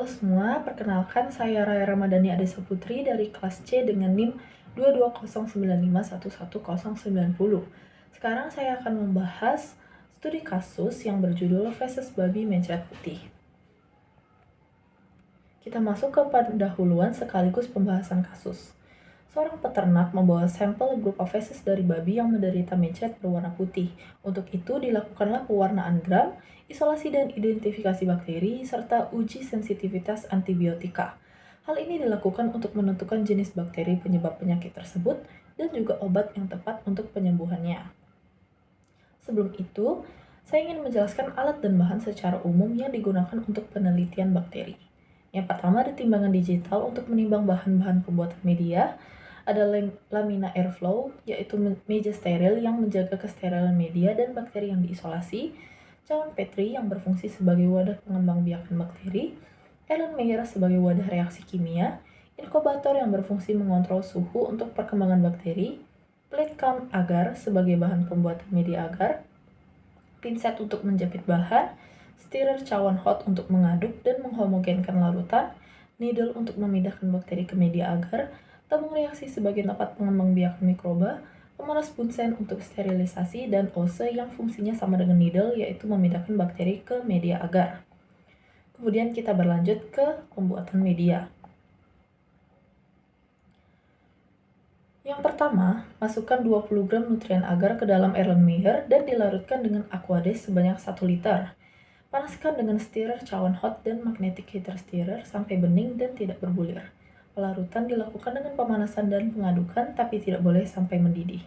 Halo semua, perkenalkan saya Raya Ramadhani Adesa Putri dari kelas C dengan NIM 22095111090. Sekarang saya akan membahas studi kasus yang berjudul Feses Babi Mencret Putih. Kita masuk ke pendahuluan sekaligus pembahasan kasus. Seorang peternak membawa sampel berupa feses dari babi yang menderita mencret berwarna putih. Untuk itu dilakukanlah pewarnaan gram, isolasi dan identifikasi bakteri, serta uji sensitivitas antibiotika. Hal ini dilakukan untuk menentukan jenis bakteri penyebab penyakit tersebut dan juga obat yang tepat untuk penyembuhannya. Sebelum itu, saya ingin menjelaskan alat dan bahan secara umum yang digunakan untuk penelitian bakteri. Yang pertama ada timbangan digital untuk menimbang bahan-bahan pembuatan media. Ada lamina airflow, yaitu meja steril yang menjaga kesterilan media dan bakteri yang diisolasi. Cawan Petri yang berfungsi sebagai wadah pengembangbiakan bakteri. Erlenmeyer sebagai wadah reaksi kimia. Inkubator yang berfungsi mengontrol suhu untuk perkembangan bakteri. Plate count agar sebagai bahan pembuatan media agar. Pinset untuk menjepit bahan. Stirrer cawan hot untuk mengaduk dan menghomogenkan larutan. Needle untuk memindahkan bakteri ke media agar. Tabung reaksi sebagai tempat pengembangbiakan mikroba, pemanas Bunsen untuk sterilisasi, dan ose yang fungsinya sama dengan needle, yaitu memindahkan bakteri ke media agar. Kemudian kita berlanjut ke pembuatan media. Yang pertama, masukkan 20 gram nutrien agar ke dalam Erlenmeyer dan dilarutkan dengan Aquades sebanyak 1 liter. Panaskan dengan stirrer cawan hot dan magnetic heater stirrer sampai bening dan tidak berbulir. Pelarutan dilakukan dengan pemanasan dan pengadukan, tapi tidak boleh sampai mendidih.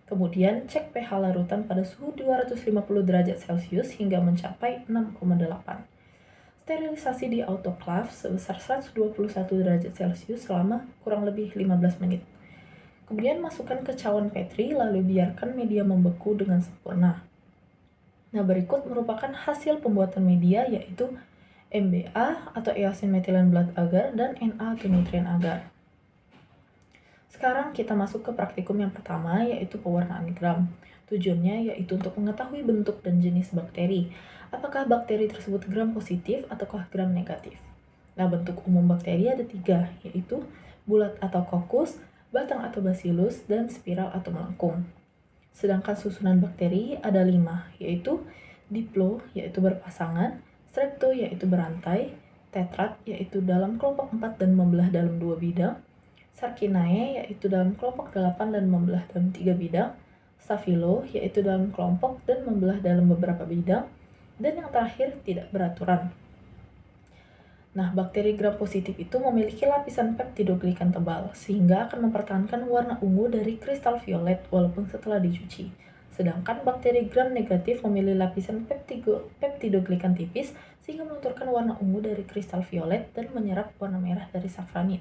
Kemudian, cek pH larutan pada suhu 250 derajat Celcius hingga mencapai 6,8. Sterilisasi di autoclave sebesar 121 derajat Celcius selama kurang lebih 15 menit. Kemudian masukkan ke cawan Petri, lalu biarkan media membeku dengan sempurna. Nah, berikut merupakan hasil pembuatan media, yaitu MBA atau eosin methylene blood agar dan Na atau nutrien agar. Sekarang kita masuk ke praktikum yang pertama, yaitu pewarnaan gram. Tujuannya yaitu untuk mengetahui bentuk dan jenis bakteri. Apakah bakteri tersebut gram positif ataukah gram negatif? Nah, bentuk umum bakteri ada 3, yaitu bulat atau kokus, batang atau bacillus, dan spiral atau melengkung. Sedangkan susunan bakteri ada 5, yaitu diplo, yaitu berpasangan, strepto yaitu berantai, tetrat yaitu dalam kelompok 4 dan membelah dalam 2 bidang, Sarkinae yaitu dalam kelompok 8 dan membelah dalam 3 bidang, Staphylo yaitu dalam kelompok dan membelah dalam beberapa bidang, dan yang terakhir tidak beraturan. Nah, bakteri gram positif itu memiliki lapisan peptidoglikan tebal, sehingga akan mempertahankan warna ungu dari kristal violet walaupun setelah dicuci. Sedangkan bakteri gram negatif memiliki lapisan peptidoglikan tipis sehingga melunturkan warna ungu dari kristal violet dan menyerap warna merah dari safranin.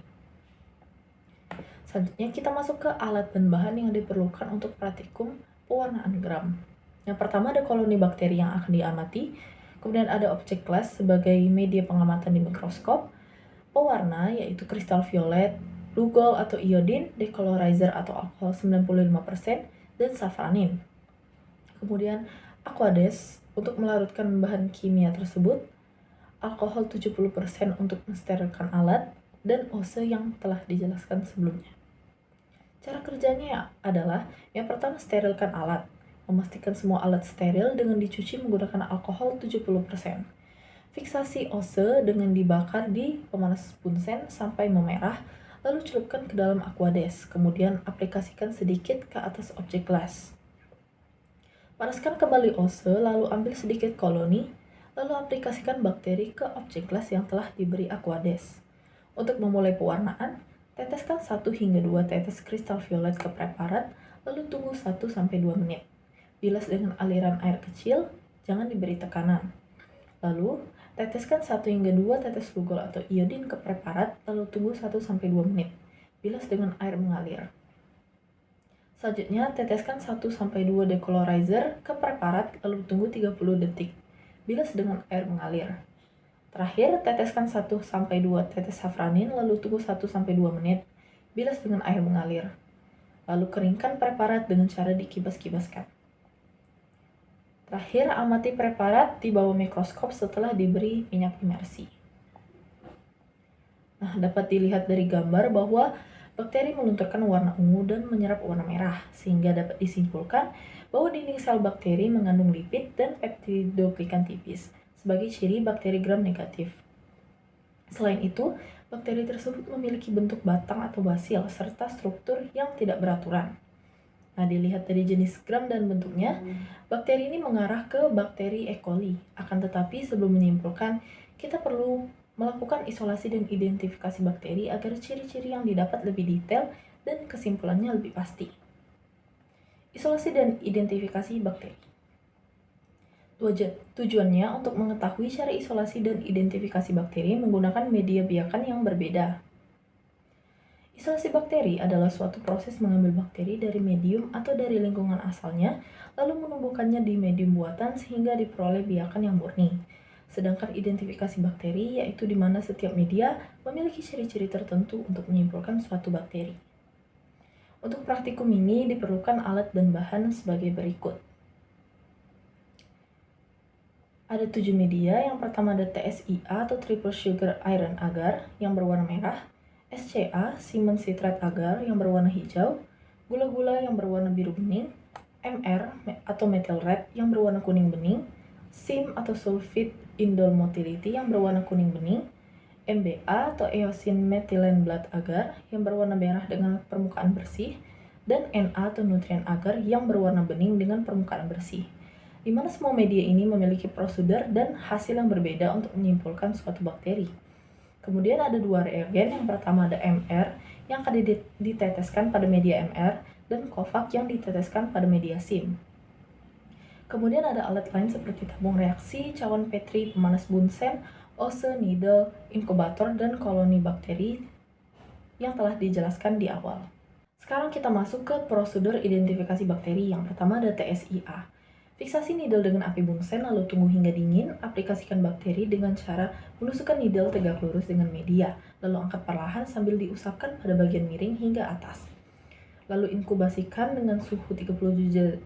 Selanjutnya kita masuk ke alat dan bahan yang diperlukan untuk praktikum pewarnaan gram. Yang pertama ada koloni bakteri yang akan diamati, kemudian ada objek glass sebagai media pengamatan di mikroskop, pewarna yaitu kristal violet, Lugol atau iodin, decolorizer atau alkohol 95%, dan safranin. Kemudian Aquades untuk melarutkan bahan kimia tersebut, alkohol 70% untuk mensterilkan alat, dan ose yang telah dijelaskan sebelumnya. Cara kerjanya adalah, yang pertama sterilkan alat. Memastikan semua alat steril dengan dicuci menggunakan alkohol 70%. Fiksasi ose dengan dibakar di pemanas Bunsen sampai memerah, lalu celupkan ke dalam Aquades, kemudian aplikasikan sedikit ke atas objek glass. Panaskan kembali ose, lalu ambil sedikit koloni, lalu aplikasikan bakteri ke objek glass yang telah diberi Aquades. Untuk memulai pewarnaan, teteskan 1 hingga 2 tetes kristal violet ke preparat, lalu tunggu 1-2 menit. Bilas dengan aliran air kecil, jangan diberi tekanan. Lalu, teteskan 1 hingga 2 tetes Lugol atau iodin ke preparat, lalu tunggu 1-2 menit. Bilas dengan air mengalir. Selanjutnya, teteskan 1-2 decolorizer ke preparat, lalu tunggu 30 detik. Bilas dengan air mengalir. Terakhir, teteskan 1-2 tetes safranin, lalu tunggu 1-2 menit. Bilas dengan air mengalir. Lalu keringkan preparat dengan cara dikibas-kibaskan. Terakhir, amati preparat di bawah mikroskop setelah diberi minyak imersi. Nah, dapat dilihat dari gambar bahwa bakteri melunturkan warna ungu dan menyerap warna merah, sehingga dapat disimpulkan bahwa dinding sel bakteri mengandung lipid dan peptidoglikan tipis sebagai ciri bakteri gram negatif. Selain itu, bakteri tersebut memiliki bentuk batang atau basil serta struktur yang tidak beraturan. Nah, dilihat dari jenis gram dan bentuknya, bakteri ini mengarah ke bakteri E. coli. Akan tetapi sebelum menyimpulkan, kita perlu melakukan isolasi dan identifikasi bakteri agar ciri-ciri yang didapat lebih detail dan kesimpulannya lebih pasti. Isolasi dan identifikasi bakteri. Tujuannya untuk mengetahui cara isolasi dan identifikasi bakteri menggunakan media biakan yang berbeda. Isolasi bakteri adalah suatu proses mengambil bakteri dari medium atau dari lingkungan asalnya, lalu menumbuhkannya di medium buatan sehingga diperoleh biakan yang murni. Sedangkan identifikasi bakteri yaitu di mana setiap media memiliki ciri-ciri tertentu untuk menyimpulkan suatu bakteri. Untuk praktikum ini diperlukan alat dan bahan sebagai berikut. Ada 7 media. Yang pertama ada TSIA atau Triple Sugar Iron Agar yang berwarna merah, SCA, Siemens Citrate Agar yang berwarna hijau, gula-gula yang berwarna biru bening, MR atau Methyl Red yang berwarna kuning bening, SIM atau Sulfite Indol Motility yang berwarna kuning bening, MBA atau Eosin Methylene Blood Agar yang berwarna merah dengan permukaan bersih, dan Na atau Nutrien Agar yang berwarna bening dengan permukaan bersih, di mana semua media ini memiliki prosedur dan hasil yang berbeda untuk menyimpulkan suatu bakteri. Kemudian ada dua reagen, yang pertama ada MR yang akan diteteskan pada media MR dan Kovac yang diteteskan pada media SIM. Kemudian ada alat lain seperti tabung reaksi, cawan Petri, pemanas Bunsen, ose, needle, inkubator, dan koloni bakteri yang telah dijelaskan di awal. Sekarang kita masuk ke prosedur identifikasi bakteri. Yang pertama ada TSIA. Fiksasi needle dengan api Bunsen, lalu tunggu hingga dingin. Aplikasikan bakteri dengan cara menusukkan needle tegak lurus dengan media, lalu angkat perlahan sambil diusapkan pada bagian miring hingga atas. Lalu inkubasikan dengan suhu 37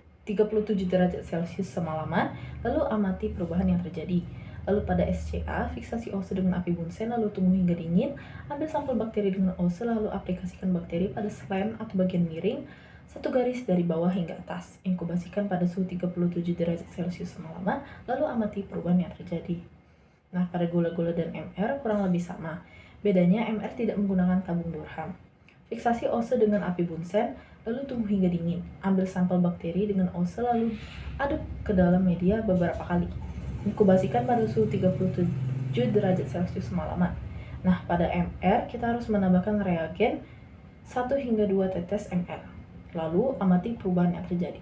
derajat Celcius semalaman, lalu amati perubahan yang terjadi. Lalu pada SCA, fiksasi ose dengan api Bunsen, lalu tunggu hingga dingin. Ambil sampel bakteri dengan ose, lalu aplikasikan bakteri pada slen atau bagian miring, satu garis dari bawah hingga atas. Inkubasikan pada suhu 37 derajat Celcius semalaman, lalu amati perubahan yang terjadi. Nah, pada gula-gula dan MR kurang lebih sama. Bedanya MR tidak menggunakan tabung Durham. Fiksasi ose dengan api Bunsen, lalu tunggu hingga dingin. Ambil sampel bakteri dengan ose, lalu aduk ke dalam media beberapa kali. Inkubasikan pada suhu 37 derajat Celcius semalaman. Nah, pada MR kita harus menambahkan reagen 1 hingga 2 tetes MR. Lalu amati perubahan yang terjadi.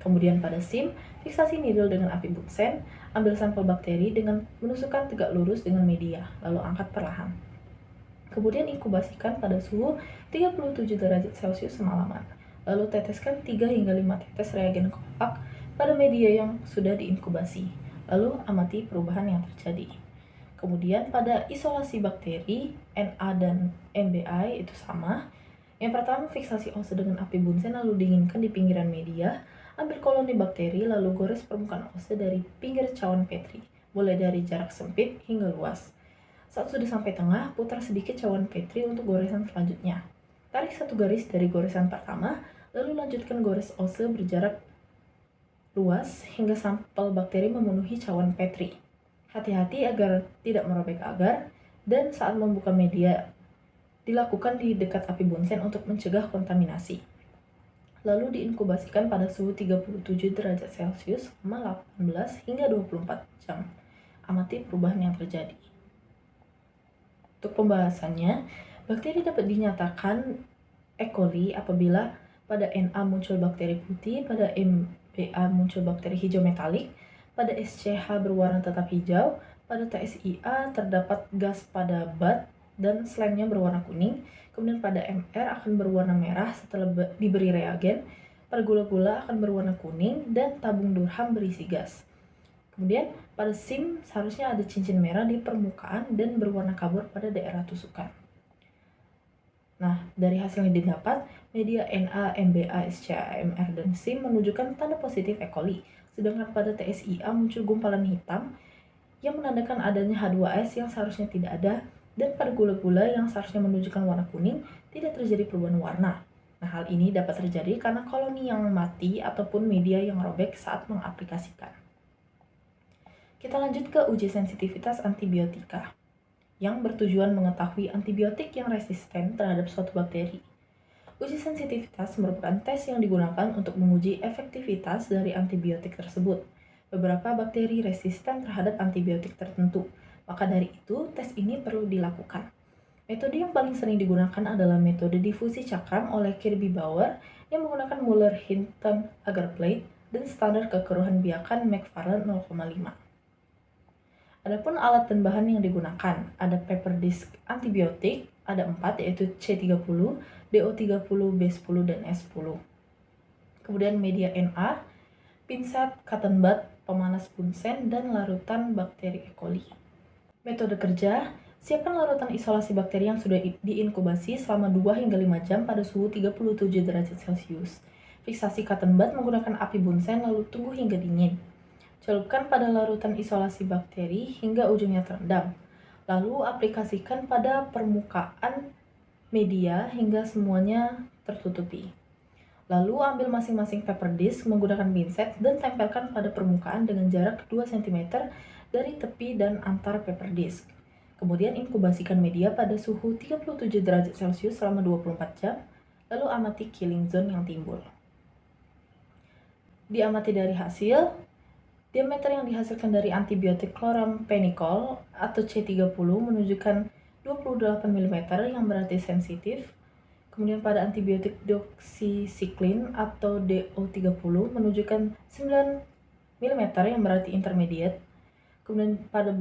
Kemudian pada SIM, fiksasi needle dengan api Bunsen, ambil sampel bakteri dengan menusukkan tegak lurus dengan media, lalu angkat perlahan. Kemudian inkubasikan pada suhu 37 derajat Celcius semalaman. Lalu teteskan 3 hingga 5 tetes reagen Kovac pada media yang sudah diinkubasi. Lalu amati perubahan yang terjadi. Kemudian pada isolasi bakteri, Na dan MBI itu sama. Yang pertama, fiksasi ose dengan api Bunsen, lalu dinginkan di pinggiran media. Ambil koloni bakteri, lalu gores permukaan ose dari pinggir cawan Petri, mulai dari jarak sempit hingga luas. Saat sudah sampai tengah, putar sedikit cawan Petri untuk goresan selanjutnya. Tarik satu garis dari goresan pertama, lalu lanjutkan gores ose berjarak luas hingga sampel bakteri memenuhi cawan Petri. Hati-hati agar tidak merobek agar, dan saat membuka media dilakukan di dekat api Bunsen untuk mencegah kontaminasi. Lalu diinkubasikan pada suhu 37 derajat Celcius selama 18 hingga 24 jam. Amati perubahan yang terjadi. Untuk pembahasannya, bakteri dapat dinyatakan E. coli apabila pada Na muncul bakteri putih, pada MBA muncul bakteri hijau metalik, pada SCH berwarna tetap hijau, pada TSIA terdapat gas pada bad dan slemnya berwarna kuning. Kemudian pada MR akan berwarna merah setelah diberi reagen, pada gula-gula akan berwarna kuning, dan tabung Durham berisi gas. Kemudian pada SIM seharusnya ada cincin merah di permukaan dan berwarna kabur pada daerah tusukan. Nah, dari hasil yang didapat, media Na, MBA, SCA, MR, dan SIM menunjukkan tanda positif E. coli. Sedangkan pada TSIA muncul gumpalan hitam yang menandakan adanya H2S yang seharusnya tidak ada, dan pada gula-gula yang seharusnya menunjukkan warna kuning, tidak terjadi perubahan warna. Nah, hal ini dapat terjadi karena koloni yang mati ataupun media yang robek saat mengaplikasikan. Kita lanjut ke uji sensitivitas antibiotika, yang bertujuan mengetahui antibiotik yang resisten terhadap suatu bakteri. Uji sensitivitas merupakan tes yang digunakan untuk menguji efektivitas dari antibiotik tersebut. Beberapa bakteri resisten terhadap antibiotik tertentu, maka dari itu tes ini perlu dilakukan. Metode yang paling sering digunakan adalah metode difusi cakram oleh Kirby Bauer yang menggunakan Muller-Hinton agar plate dan standar kekeruhan biakan McFarland 0,5. Adapun alat dan bahan yang digunakan, ada paper disc antibiotik, ada 4 yaitu C30, DO30, B10, dan S10. Kemudian media NA, pinset, cotton bud, pemanas bunsen, dan larutan bakteri E. coli. Metode kerja, siapkan larutan isolasi bakteri yang sudah diinkubasi selama 2 hingga 5 jam pada suhu 37 derajat Celcius. Fiksasi cotton bud menggunakan api bunsen lalu tunggu hingga dingin. Celupkan pada larutan isolasi bakteri hingga ujungnya terendam. Lalu aplikasikan pada permukaan media hingga semuanya tertutupi. Lalu ambil masing-masing paper disc menggunakan pinset dan tempelkan pada permukaan dengan jarak 2 cm dari tepi dan antar paper disc. Kemudian inkubasikan media pada suhu 37 derajat Celcius selama 24 jam, lalu amati killing zone yang timbul. Diamati dari hasil, diameter yang dihasilkan dari antibiotik chloramphenicol atau C30 menunjukkan 28 mm yang berarti sensitif. Kemudian pada antibiotik doxycycline atau DO30 menunjukkan 9 mm yang berarti intermediate. Kemudian pada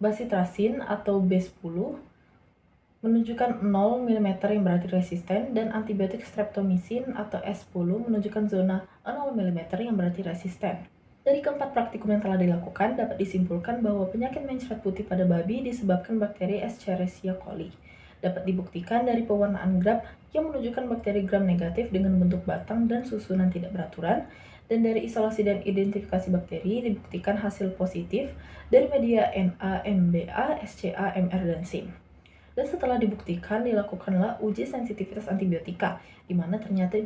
bacitracin atau B10 menunjukkan 0 mm yang berarti resisten, dan antibiotik streptomycin atau S10 menunjukkan zona 0 mm yang berarti resisten. Dari keempat praktikum yang telah dilakukan, dapat disimpulkan bahwa penyakit mencret putih pada babi disebabkan bakteri Escherichia coli. Dapat dibuktikan dari pewarnaan graf yang menunjukkan bakteri gram negatif dengan bentuk batang dan susunan tidak beraturan, dan dari isolasi dan identifikasi bakteri dibuktikan hasil positif dari media Na, MBA, SCA, MR, dan SIM. Dan setelah dibuktikan, dilakukanlah uji sensitivitas antibiotika, di mana ternyata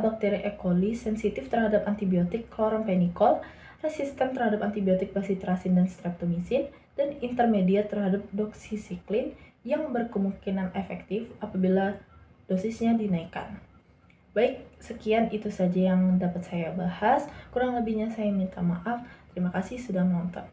bakteri E. coli sensitif terhadap antibiotik chloramphenicol, resisten terhadap antibiotik bacitracin dan streptomycin, dan intermediate terhadap doxycycline yang berkemungkinan efektif apabila dosisnya dinaikkan. Baik, sekian itu saja yang dapat saya bahas. Kurang lebihnya saya minta maaf. Terima kasih sudah menonton.